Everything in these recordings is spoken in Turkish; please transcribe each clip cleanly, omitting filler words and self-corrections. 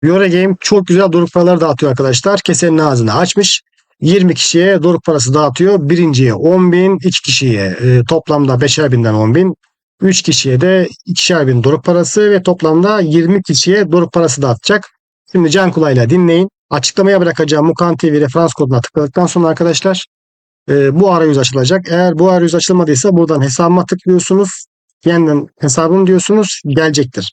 Eurogame çok güzel doruk paraları dağıtıyor arkadaşlar. Kesenin ağzını açmış. 20 kişiye doruk parası dağıtıyor. Birinciye 10.000, 2 kişiye toplamda 5'er binden 10.000. 3 kişiye de 2'şer bin doruk parası ve toplamda 20 kişiye doruk parası dağıtacak. Şimdi can kulağıyla dinleyin. Açıklamaya bırakacağım Mukan TV referans koduna tıkladıktan sonra arkadaşlar bu arayüz açılacak. Eğer bu arayüz açılmadıysa buradan hesabıma tıklıyorsunuz. Yeniden hesabım diyorsunuz, gelecektir.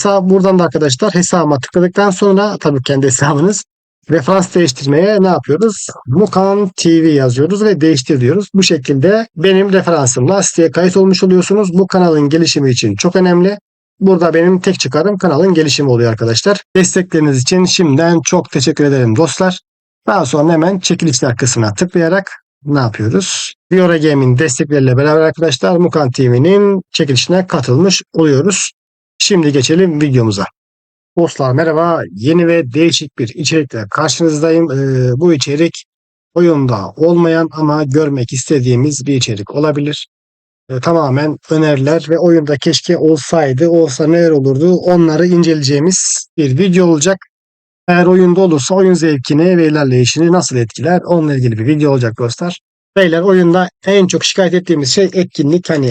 Buradan da arkadaşlar hesabıma tıkladıktan sonra tabii kendi hesabınız referans değiştirmeye ne yapıyoruz? Mukan TV yazıyoruz ve değiştir diyoruz. Bu şekilde benim referansımla siteye kayıt olmuş oluyorsunuz. Bu kanalın gelişimi için çok önemli. Burada benim tek çıkarım kanalın gelişimi oluyor arkadaşlar. Destekleriniz için şimdiden çok teşekkür ederim dostlar. Daha sonra hemen çekilişler kısmına tıklayarak ne yapıyoruz? Eurogame'in destekleriyle beraber arkadaşlar Mukan TV'nin çekilişine katılmış oluyoruz. Şimdi geçelim videomuza. Dostlar merhaba. Yeni ve değişik bir içerikle karşınızdayım. Bu içerik oyunda olmayan ama görmek istediğimiz bir içerik olabilir. Tamamen öneriler ve oyunda keşke olsaydı, olsa neler olurdu onları inceleyeceğimiz bir video olacak. Eğer oyunda olursa oyun zevkini ve ilerleyişini nasıl etkiler onunla ilgili bir video olacak dostlar. Beyler oyunda en çok şikayet ettiğimiz şey etkinlik. Hani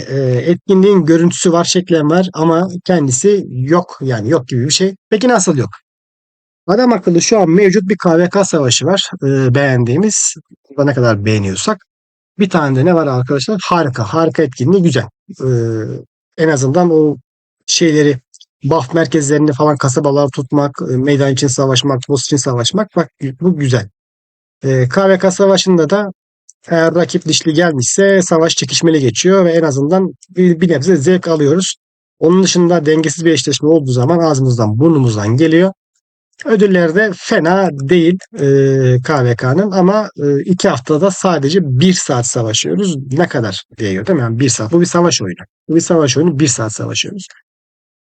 etkinliğin görüntüsü var, şeklen var ama kendisi yok. Yani yok gibi bir şey. Peki nasıl yok? Adam akıllı şu an mevcut bir KVK savaşı var. Beğendiğimiz. Ne kadar beğeniyorsak. Bir tane de ne var arkadaşlar? Harika. Harika etkinliği güzel. E, En azından o şeyleri buff merkezlerini falan kasabalar tutmak, meydan için savaşmak, boss için savaşmak. Bak bu güzel. KVK savaşında da eğer rakip dişli gelmişse savaş çekişmeli geçiyor ve en azından bir nebze zevk alıyoruz. Onun dışında dengesiz bir eşleşme olduğu zaman ağzımızdan burnumuzdan geliyor. Ödüller de fena değil KVK'nın ama 2 haftada sadece 1 saat savaşıyoruz. Ne kadar diyor değil mi? Yani 1 saat. Bu bir savaş oyunu. Bu bir savaş oyunu. 1 saat savaşıyoruz.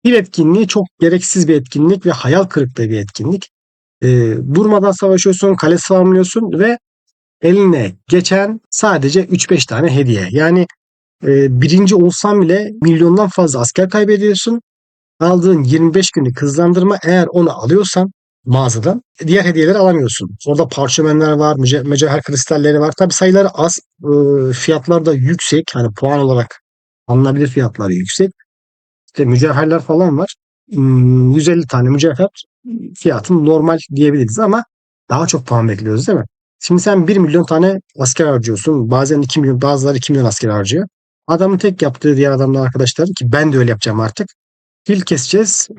Bir etkinliği çok gereksiz bir etkinlik ve hayal kırıklığı bir etkinlik. Durmadan savaşıyorsun, kale spamlıyorsun ve eline geçen sadece 3-5 tane hediye. Yani birinci olsan bile milyondan fazla asker kaybediyorsun. Aldığın 25 günlük hızlandırma eğer onu alıyorsan mağazadan diğer hediyeleri alamıyorsun. Orada parşömenler var, mücevher kristalleri var. Tabi sayıları az, fiyatlar da yüksek. Hani puan olarak alınabilir fiyatları yüksek. İşte mücevherler falan var. 150 tane mücevher fiyatın normal diyebiliriz ama daha çok puan bekliyoruz değil mi? Şimdi sen 1 milyon tane asker harcıyorsun. Bazen 2 milyon, bazıları 2 milyon asker harcıyor. Adamın tek yaptığı diğer adamlar arkadaşlar ki ben de öyle yapacağım artık. Fil keseceğiz,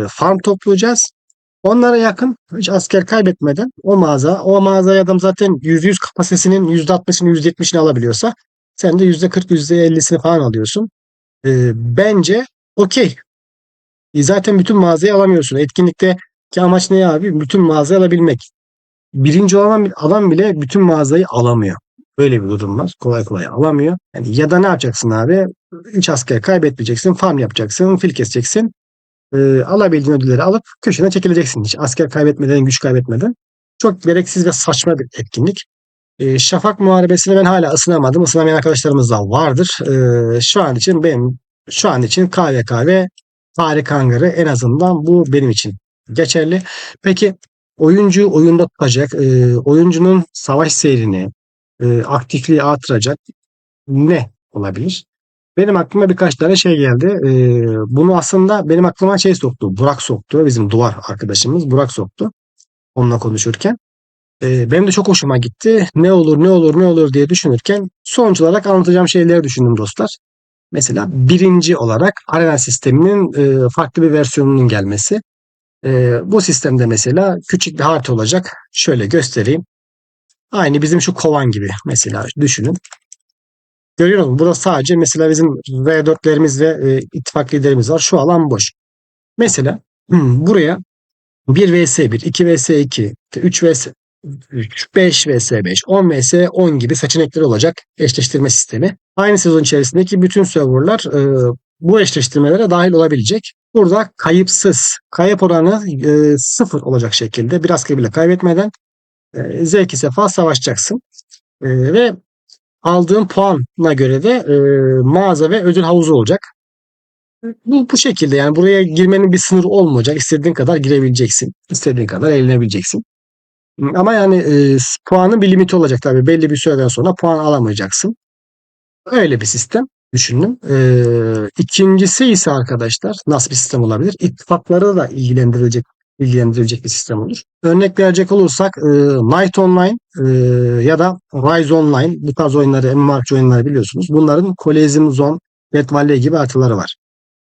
farm toplayacağız. Onlara yakın hiç asker kaybetmeden o mağazaya adam zaten %100 kapasitesinin %60'ını %70'ini alabiliyorsa sen de %40 %50'sini falan alıyorsun. Bence okey. Zaten bütün mağazayı alamıyorsun. Etkinlikte ki amaç ne abi? Bütün mağazayı alabilmek. Birinci olan adam bile bütün mağazayı alamıyor. Böyle bir durum var. Kolay kolay alamıyor. Yani ya da ne yapacaksın abi? Hiç asker kaybetmeyeceksin. Farm yapacaksın. Fil keseceksin. Alabildiğin ödülleri alıp köşene çekileceksin. Hiç asker kaybetmeden, güç kaybetmeden. Çok gereksiz ve saçma bir etkinlik. Şafak muharebesine ben hala ısınamadım. Isınamayan arkadaşlarımız da vardır. Şu an için KVK ve Tarık Hangarı en azından bu benim için geçerli. Peki oyuncu oyunda tutacak, oyuncunun savaş seyrini, aktifliği artıracak ne olabilir? Benim aklıma birkaç tane şey geldi. Bunu aslında benim aklıma şey soktu. Burak soktu. Bizim duvar arkadaşımız Burak soktu. Onunla konuşurken. Benim de çok hoşuma gitti. Ne olur ne olur ne olur diye düşünürken sonuç olarak anlatacağım şeyleri düşündüm dostlar. Mesela birinci olarak arena sisteminin farklı bir versiyonunun gelmesi. Bu sistemde mesela küçük bir harita olacak. Şöyle göstereyim. Aynı bizim şu kovan gibi mesela düşünün. Görüyor musunuz? Burada sadece mesela bizim V4'lerimiz ve ittifak liderimiz var. Şu alan boş. Mesela buraya 1 vs 1, 2 vs 2, 3 vs 3, 5 vs 5, 10 vs 10 gibi seçenekleri olacak eşleştirme sistemi. Aynı sezon içerisindeki bütün serverlar bu eşleştirmelere dahil olabilecek. Burada kayıpsız, kayıp oranı 0 olacak şekilde bir asker bile kaybetmeden zevki sefa savaşacaksın. Ve aldığın puana göre de mağaza ve ödül havuzu olacak. Bu şekilde yani buraya girmenin bir sınırı olmayacak. İstediğin kadar girebileceksin. İstediğin kadar eğlenebileceksin. Ama yani puanın bir limiti olacak tabii. Belli bir süreden sonra puan alamayacaksın. Öyle bir sistem düşünün. İkincisi ise arkadaşlar nasıl bir sistem olabilir? İttifakları da ilgilendirecek bir sistem olur. Örnek verecek olursak Night Online ya da Rise Online bu tarz oyunları, MMORPG oyunları biliyorsunuz. Bunların Collision Zone, Death Valley gibi haritaları var.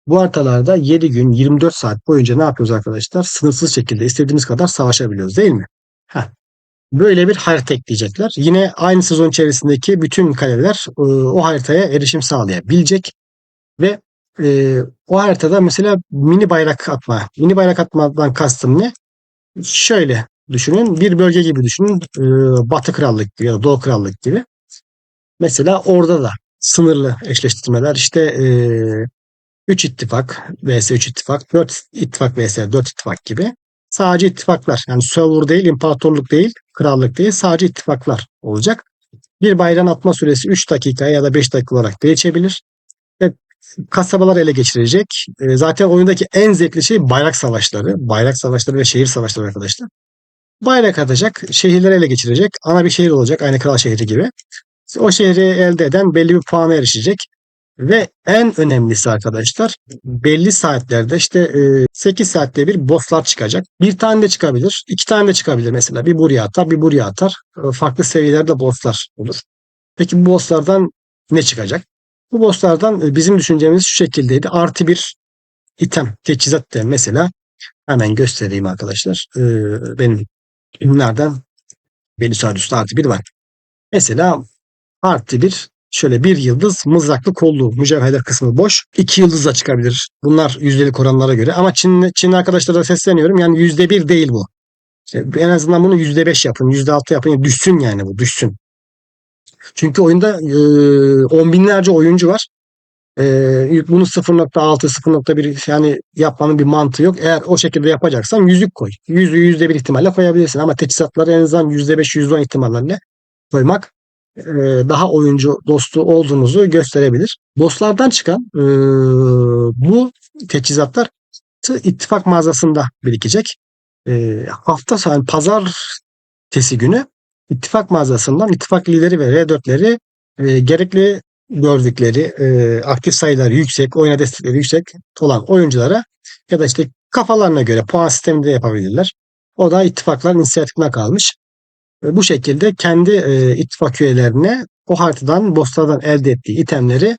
Bu haritalarda 7 gün 24 saat boyunca ne yapıyoruz arkadaşlar? Sınırsız şekilde istediğimiz kadar savaşabiliyoruz değil mi? Heh. Böyle bir harita ekleyecekler. Yine aynı sezon içerisindeki bütün kaleler o haritaya erişim sağlayabilecek ve o haritada mesela mini bayrak atma. Mini bayrak atmadan kastım ne? Şöyle düşünün. Bir bölge gibi düşünün. Batı Krallık gibi ya da Doğu Krallık gibi. Mesela orada da sınırlı eşleştirmeler işte 3 ittifak vs 3 ittifak, 4 ittifak vs 4 ittifak gibi. Sadece ittifaklar yani server değil, imparatorluk değil, krallık değil sadece ittifaklar olacak. Bir bayrağın atma süresi 3 dakika ya da 5 dakika olarak değişebilir. Ve kasabalar ele geçirecek. Zaten oyundaki en zevkli şey bayrak savaşları. Bayrak savaşları ve şehir savaşları arkadaşlar. Bayrak atacak, şehirleri ele geçirecek. Ana bir şehir olacak aynı kral şehri gibi. O şehri elde eden belli bir puana erişecek. Ve en önemlisi arkadaşlar belli saatlerde işte 8 saatte bir bosslar çıkacak. Bir tane de çıkabilir, iki tane de çıkabilir mesela. Bir buraya atar, bir buraya atar. Farklı seviyelerde bosslar olur. Peki bu bosslardan ne çıkacak? Bu bosslardan bizim düşüncemiz şu şekildeydi. Artı bir item, teçhizat da mesela hemen göstereyim arkadaşlar. Benim ürünlerden Belisarius'ta artı bir var. Mesela artı bir şöyle bir yıldız mızraklı kollu mücevherler kısmı boş. 2 yıldız da çıkabilir. Bunlar yüzdelik oranlara göre. Ama Çinli arkadaşlara sesleniyorum. Yani %1 değil bu. İşte en azından bunu %5 yapın. %6 yapın. Yani düşsün yani bu. Düşsün. Çünkü oyunda 10 binlerce oyuncu var. Bunu 0.6, 0.1 yani yapmanın bir mantığı yok. Eğer o şekilde yapacaksan yüzük koy. Yüzüğü %1 ihtimalle koyabilirsin. Ama teçhizatları en azından %5, %10 ihtimallerle koymak daha oyuncu dostu olduğunuzu gösterebilir. Dostlardan çıkan bu teçhizatlar ittifak mağazasında birikecek. Hafta sonu yani pazartesi günü ittifak mağazasından ittifak lideri ve R4'leri gerekli gördükleri aktif sayıları yüksek, oyuna destekleri yüksek olan oyunculara ya da işte kafalarına göre puan sisteminde yapabilirler. O da ittifakların inisiyatifine kalmış. Bu şekilde kendi ittifak üyelerine o haritadan, bosslardan elde ettiği itemleri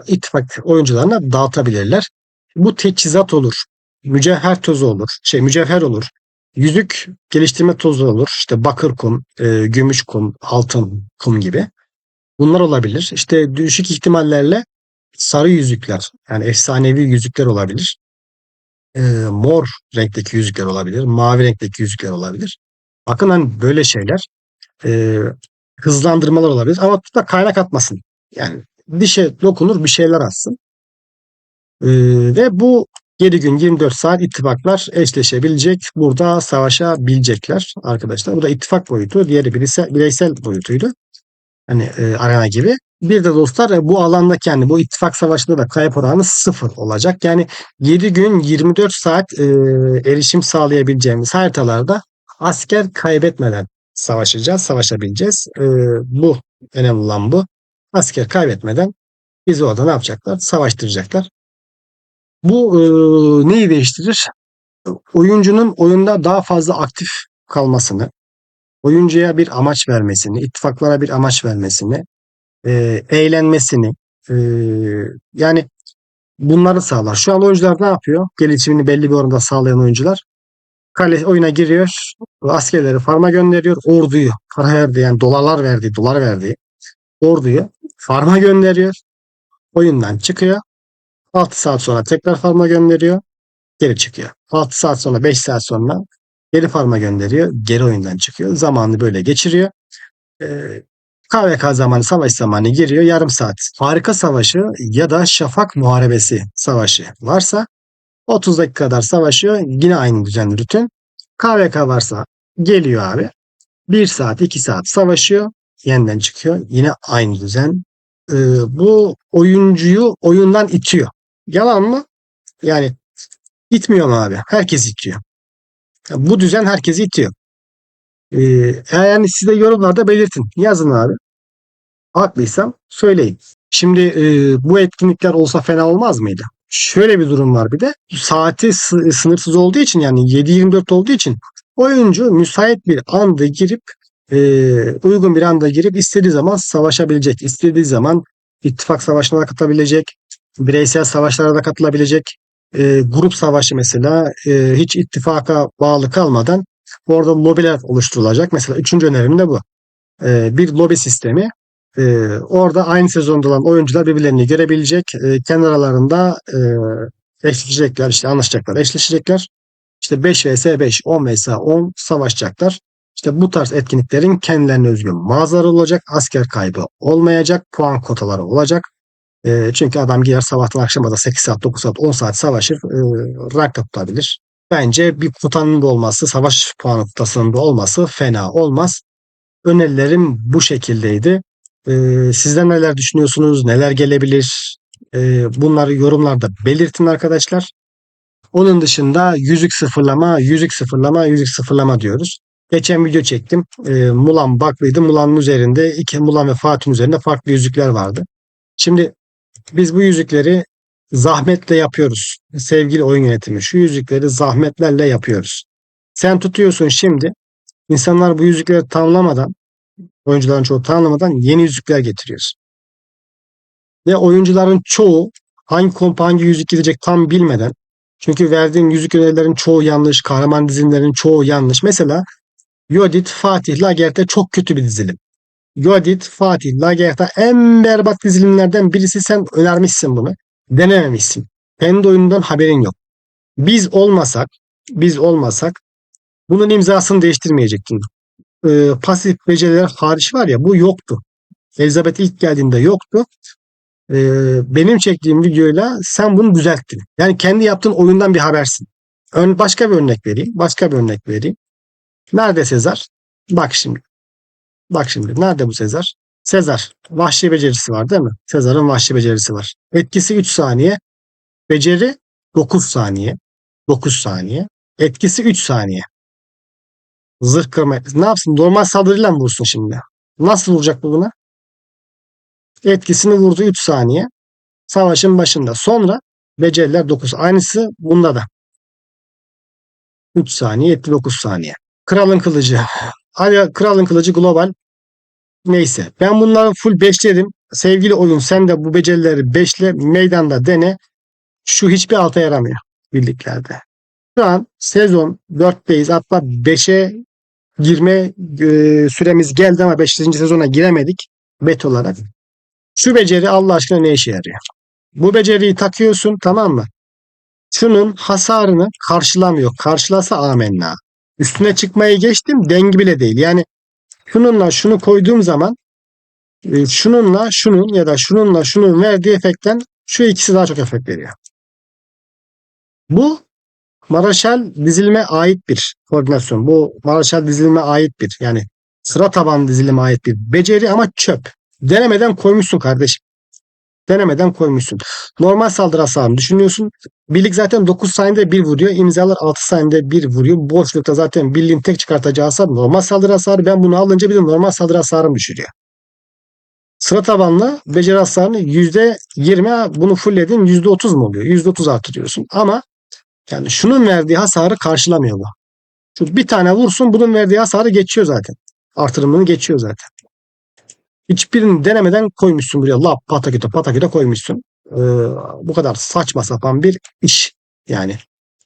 ittifak oyuncularına dağıtabilirler. Bu teçhizat olur. Mücevher tozu olur. Mücevher olur. Yüzük geliştirme tozu olur. İşte bakır kum, gümüş kum, altın kum gibi. Bunlar olabilir. İşte düşük ihtimallerle sarı yüzükler, yani efsanevi yüzükler olabilir. Mor renkteki yüzükler olabilir. Mavi renkteki yüzükler olabilir. Bakın hani böyle şeyler e, hızlandırmalar olabilir ama da kaynak atmasın. Yani dişe dokunur bir şeyler atsın. Ve bu 7 gün 24 saat ittifaklar eşleşebilecek. Burada savaşabilecekler arkadaşlar. Bu da ittifak boyutu. Diğeri bireysel boyutuydu. Hani arena gibi. Bir de dostlar bu alandaki yani bu ittifak savaşında da kayıp oranı 0 olacak. Yani 7 gün 24 saat erişim sağlayabileceğimiz haritalarda asker kaybetmeden savaşabileceğiz. Bu önemli olan bu. Asker kaybetmeden bizi orada ne yapacaklar? Savaştıracaklar. Bu neyi değiştirir? Oyuncunun oyunda daha fazla aktif kalmasını, oyuncuya bir amaç vermesini, ittifaklara bir amaç vermesini, eğlenmesini yani bunları sağlar. Şu an oyuncular ne yapıyor? Gelişimini belli bir oranda sağlayan oyuncular kale oyuna giriyor, askerleri farma gönderiyor, orduyu para verdi yani dolar verdiği orduyu farma gönderiyor, oyundan çıkıyor. 6 saat sonra tekrar farma gönderiyor, geri çıkıyor. 6 saat sonra 5 saat sonra geri farma gönderiyor, geri oyundan çıkıyor. Zamanı böyle geçiriyor. KVK zamanı, savaş zamanı giriyor yarım saat. Harika savaşı ya da şafak muharebesi savaşı varsa 30 dakika kadar savaşıyor. Yine aynı düzenli rutin. KVK varsa geliyor abi. 1 saat 2 saat savaşıyor. Yeniden çıkıyor. Yine aynı düzen. Bu oyuncuyu oyundan itiyor. Yalan mı? Yani itmiyor mu abi? Herkes itiyor. Bu düzen herkesi itiyor. Eğer yani siz de yorumlarda belirtin. Yazın abi. Haklıysam söyleyin. Şimdi bu etkinlikler olsa fena olmaz mıydı? Şöyle bir durum var bir de. Saati sınırsız olduğu için, yani 7/24 olduğu için oyuncu müsait bir anda girip uygun bir anda girip istediği zaman savaşabilecek. İstediği zaman ittifak savaşına da katılabilecek. Bireysel savaşlara da katılabilecek. Grup savaşı mesela hiç ittifaka bağlı kalmadan orada lobiler oluşturulacak. Mesela üçüncü önerim de bu. Bir lobi sistemi. Orada aynı sezonda olan oyuncular birbirlerini görebilecek. Kendi aralarında eşleşecekler, işte anlaşacaklar, eşleşecekler. İşte 5 vs 5, 10 vs 10 savaşacaklar. İşte bu tarz etkinliklerin kendilerine özgü mağazaları olacak. Asker kaybı olmayacak. Puan kotaları olacak. Çünkü adam gider sabahtan akşama da 8 saat, 9 saat, 10 saat savaşır. Rank tutabilir. Bence bir kotanın da olması, savaş puanı kotasının da olması fena olmaz. Önerilerim bu şekildeydi. Sizler neler düşünüyorsunuz? Neler gelebilir? Bunları yorumlarda belirtin arkadaşlar. Onun dışında yüzük sıfırlama, yüzük sıfırlama, yüzük sıfırlama diyoruz. Geçen video çektim. Mulan baklıydı. Mulan'ın üzerinde, Mulan ve Fatih'in üzerinde farklı yüzükler vardı. Şimdi biz bu yüzükleri zahmetle yapıyoruz. Sevgili oyun yönetimi, şu yüzükleri zahmetlerle yapıyoruz. Sen tutuyorsun şimdi. İnsanlar bu yüzükleri tamamlamadan, oyuncuların çoğu tanımlamadan yeni yüzükler getiriyoruz. Ve oyuncuların çoğu hangi kompa hangi yüzük gidecek tam bilmeden, çünkü verdiğin yüzük önerilerin çoğu yanlış, kahraman dizilimlerin çoğu yanlış. Mesela Yodit, Fatih, Lagertha çok kötü bir dizilim. Yodit, Fatih, Lagertha en berbat dizilimlerden birisi, sen önermişsin bunu. Denememişsin. Kendi oyunundan haberin yok. Biz olmasak bunun imzasını değiştirmeyecektin. Pasif beceriler hariç var ya, bu yoktu. Elizabeth ilk geldiğinde yoktu. Benim çektiğim videoyla sen bunu düzelttin. Yani kendi yaptığın oyundan bir habersin. Başka bir örnek vereyim. Başka bir örnek vereyim. Nerede Sezar? Bak şimdi. Bak şimdi. Nerede bu Sezar? Sezar. Vahşi becerisi var değil mi? Sezar'ın vahşi becerisi var. Etkisi 3 saniye. Beceri 9 saniye. 9 saniye. Etkisi 3 saniye. Zırh kırma etkisi. Ne yapsın? Normal saldırıyla mı vursun şimdi? Nasıl vuracak bu buna? Etkisini vurdu 3 saniye. Savaşın başında. Sonra beceriler 9. Aynısı bunda da. 3 saniye, 79 saniye. Kralın kılıcı. Hadi kralın kılıcı global. Neyse. Ben bunları full beşledim. Sevgili oyun, sen de bu becerileri beşle, meydanda dene. Şu hiçbir alta yaramıyor birliklerde. Şu an sezon 4'teyiz. Hatta 5'e girme süremiz geldi ama 5. sezona giremedik bet olarak. Şu beceri Allah aşkına ne işe yarıyor? Bu beceriyi takıyorsun, tamam mı? Şunun hasarını karşılamıyor. Karşılasa amenna. Üstüne çıkmayı geçtim, dengi bile değil. Yani şununla şunu koyduğum zaman şununla şunun ya da şununla şunun verdiği efektten şu ikisi daha çok efekt veriyor. Bu Maraşal dizilime ait bir koordinasyon. Bu Maraşal dizilime ait bir, yani sıra tabanlı dizilime ait bir beceri ama çöp. Denemeden koymuşsun kardeşim. Denemeden koymuşsun. Normal saldırı hasarını düşünüyorsun. Birlik zaten 9 saniyede bir vuruyor. İmzalar 6 saniyede bir vuruyor. Boşlukta zaten birliğin tek çıkartacağı hasar normal saldırı hasarı. Ben bunu alınca bir de normal saldırı hasarını düşürüyor. Sıra tabanlı beceri hasarını %20, bunu fullledin %30 mu oluyor? %30 artırıyorsun. Ama yani şunun verdiği hasarı karşılamıyor bu. Çünkü bir tane vursun, bunun verdiği hasarı geçiyor zaten. Artırımını geçiyor zaten. Hiçbirini denemeden koymuşsun buraya. Lap pataküte pataküte koymuşsun. Bu kadar saçma sapan bir iş. Yani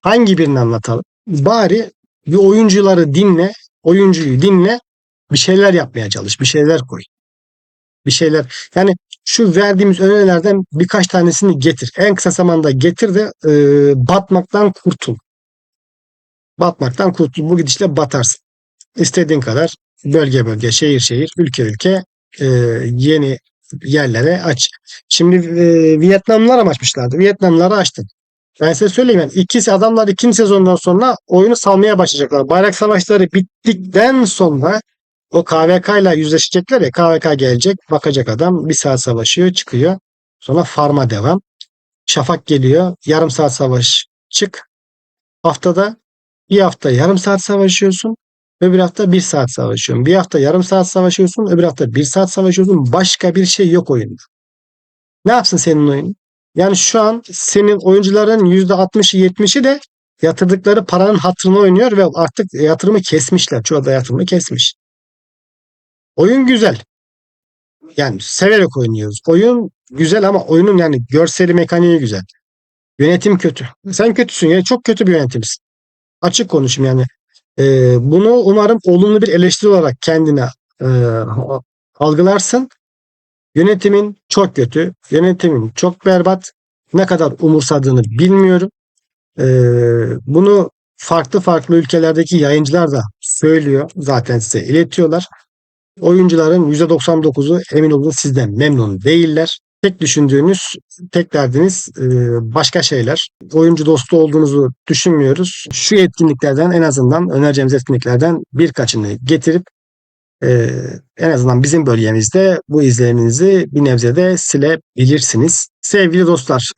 hangi birini anlatalım? Bari bir oyuncuları dinle. Oyuncuyu dinle. Bir şeyler yapmaya çalış. Bir şeyler koy. Bir şeyler. Yani şu verdiğimiz önerilerden birkaç tanesini getir. En kısa zamanda getir de batmaktan kurtul. Batmaktan kurtul. Bu gidişle batarsın. İstediğin kadar bölge bölge, şehir şehir, ülke ülke yeni yerlere aç. Şimdi Vietnamlılar açmışlardı. Vietnamlıları açtık. Ben size söyleyeyim, yani adamlar ikinci sezondan sonra oyunu salmaya başlayacaklar. Bayrak savaşları bittikten sonra o KVK ile yüzleşecekler ya, KVK gelecek, bakacak adam bir saat savaşıyor, çıkıyor. Sonra farma devam. Şafak geliyor. Yarım saat savaş çık. Haftada bir hafta yarım saat savaşıyorsun. Öbür hafta bir saat savaşıyorsun. Bir hafta yarım saat savaşıyorsun. Öbür hafta bir saat savaşıyorsun. Başka bir şey yok oyunda. Ne yapsın senin oyun? Yani şu an senin oyuncuların %60'ı 70'i de yatırdıkları paranın hatırına oynuyor ve artık yatırımı kesmişler. Çoğu da yatırımı kesmiş. Oyun güzel. Yani severek oynuyoruz. Oyun güzel ama oyunun yani görseli mekaniği güzel. Yönetim kötü. Sen kötüsün ya. Çok kötü bir yönetimsin. Açık konuşayım yani. Bunu umarım olumlu bir eleştiri olarak kendine e, algılarsın. Yönetimin çok kötü. Yönetimin çok berbat. Ne kadar umursadığını bilmiyorum. Bunu farklı farklı ülkelerdeki yayıncılar da söylüyor. Zaten size iletiyorlar. Oyuncuların %99'u emin olun sizden memnun değiller. Tek düşündüğünüz, tek derdiniz başka şeyler. Oyuncu dostu olduğunuzu düşünmüyoruz. Şu etkinliklerden en azından önereceğimiz etkinliklerden birkaçını getirip en azından bizim bölgemizde bu izleniminizi bir nebze de silebilirsiniz. Sevgili dostlar,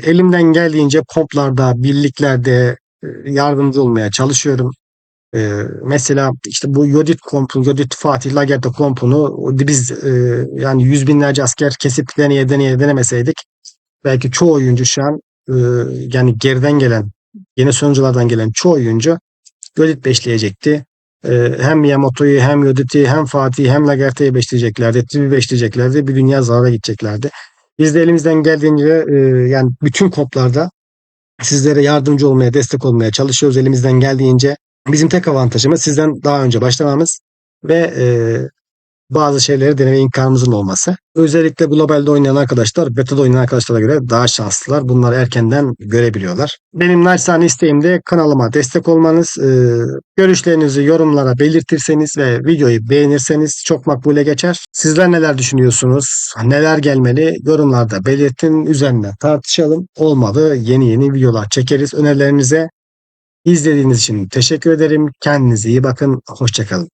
elimden geldiğince komplarda, birliklerde yardımcı olmaya çalışıyorum. Mesela işte bu Yodit kompu, Yodit Fatih Lagerte kompunu biz yani yüz binlerce asker kesip denemeseydik belki çoğu oyuncu şu an e, yani geriden gelen yeni sonuculardan gelen çoğu oyuncu Yodit beşleyecekti. Hem Yamato'yu hem Yodit'i hem Fatih'i hem Lagerte'yi beşleyeceklerdi. Tribi beşleyeceklerdi. Bir dünya zarara gideceklerdi. Biz de elimizden geldiğince yani bütün komplarda sizlere yardımcı olmaya, destek olmaya çalışıyoruz elimizden geldiğince. Bizim tek avantajımız sizden daha önce başlamamız ve bazı şeyleri deneme imkanımızın olması. Özellikle globalde oynayan arkadaşlar, beta'da oynayan arkadaşlara göre daha şanslılar. Bunları erkenden görebiliyorlar. Benim naçizane isteğim de kanalıma destek olmanız. Görüşlerinizi yorumlara belirtirseniz ve videoyu beğenirseniz çok makbule geçer. Sizler neler düşünüyorsunuz? Neler gelmeli? Yorumlarda belirtin. Üzerine tartışalım. Olmadı yeni videolar çekeriz. Önerilerinize izlediğiniz için teşekkür ederim. Kendinize iyi bakın. Hoşça kalın.